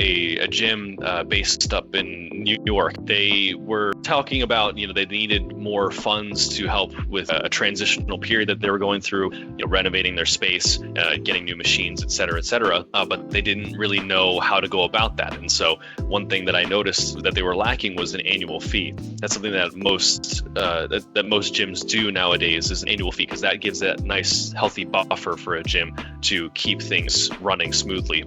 a gym based up in New York. They were talking about, they needed more funds to help with a transitional period that they were going through, renovating their space, getting new machines, et cetera, but they didn't really know how to go about that. And so one thing that I noticed that they were lacking was an annual fee. That's something that most gyms do nowadays, is an annual fee, because that gives that nice healthy buffer for a gym to keep things running smoothly.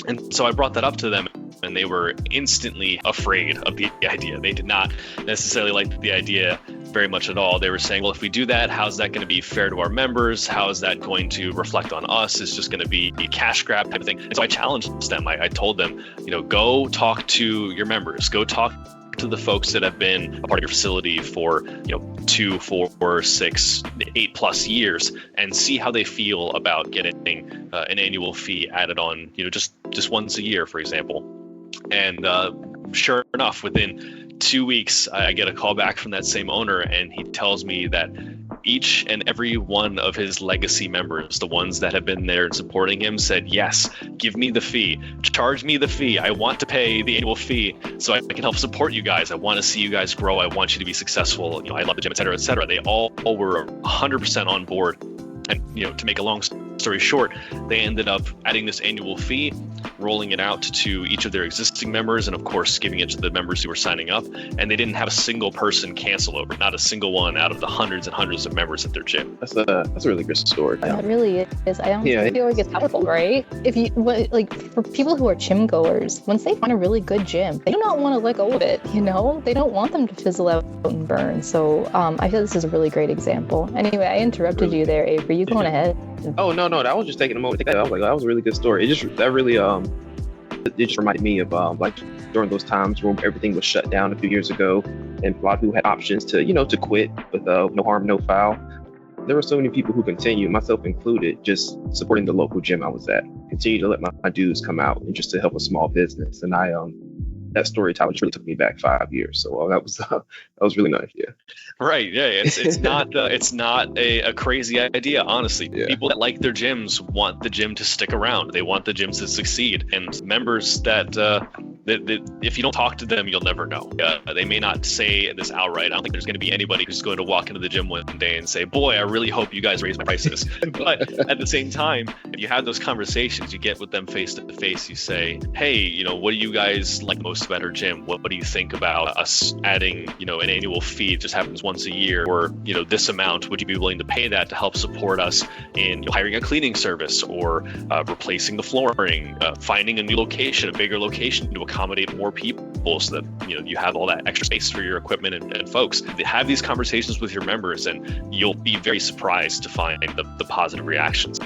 And so I brought that up to them, and they were instantly afraid of the idea. They did not necessarily like the idea very much at all. They were saying, well, if we do that, how's that going to be fair to our members? How is that going to reflect on us? It's just going to be a cash grab type of thing. And so I challenged them. I told them, go talk to your members, go talk to the folks that have been a part of your facility for 2, 4, 6, 8+ years, and see how they feel about getting an annual fee added on, just once a year, for example. And sure enough, within 2 weeks, I get a call back from that same owner, and he tells me that each and every one of his legacy members, the ones that have been there and supporting him, said, yes, give me the fee, charge me the fee. I want to pay the annual fee so I can help support you guys. I want to see you guys grow. I want you to be successful. I love the gym, et cetera, et cetera. They all were 100% on board. And, to make a long story short, they ended up adding this annual fee, rolling it out to each of their existing members, and of course, giving it to the members who were signing up. And they didn't have a single person cancel over, not a single one out of the hundreds and hundreds of members at their gym. That's a really good story. That really is. I feel like it's powerful, right? If you for people who are gym goers, once they find a really good gym, they do not want to let go of it. They don't want them to fizzle out and burn. So I feel this is a really great example. Anyway, I interrupted you there, Avery. You going ahead? Oh no, I was just taking a moment to think. I was like, that was a really good story. It just reminded me of like during those times when everything was shut down a few years ago, and a lot of people had options to quit with no harm, no foul. There were so many people who continued, myself included, just supporting the local gym I was at. Continue to let my dues come out and just to help a small business. And that storytelling just really took me back 5 years. So that was really nice. Yeah. Right. Yeah. It's not a crazy idea, honestly. Yeah. People that like their gyms want the gym to stick around. They want the gyms to succeed. And members that if you don't talk to them, you'll never know. They may not say this outright. I don't think there's going to be anybody who's going to walk into the gym one day and say, boy, I really hope you guys raise my prices. But at the same time, if you have those conversations, you get with them face to face, you say, hey, what do you guys like most about our gym? What do you think about us adding, an annual fee? It just happens once a year, or, this amount. Would you be willing to pay that to help support us in hiring a cleaning service, or replacing the flooring, finding a new location, a bigger location to accommodate more people, so that you have all that extra space for your equipment and folks. Have these conversations with your members, and you'll be very surprised to find the positive reactions.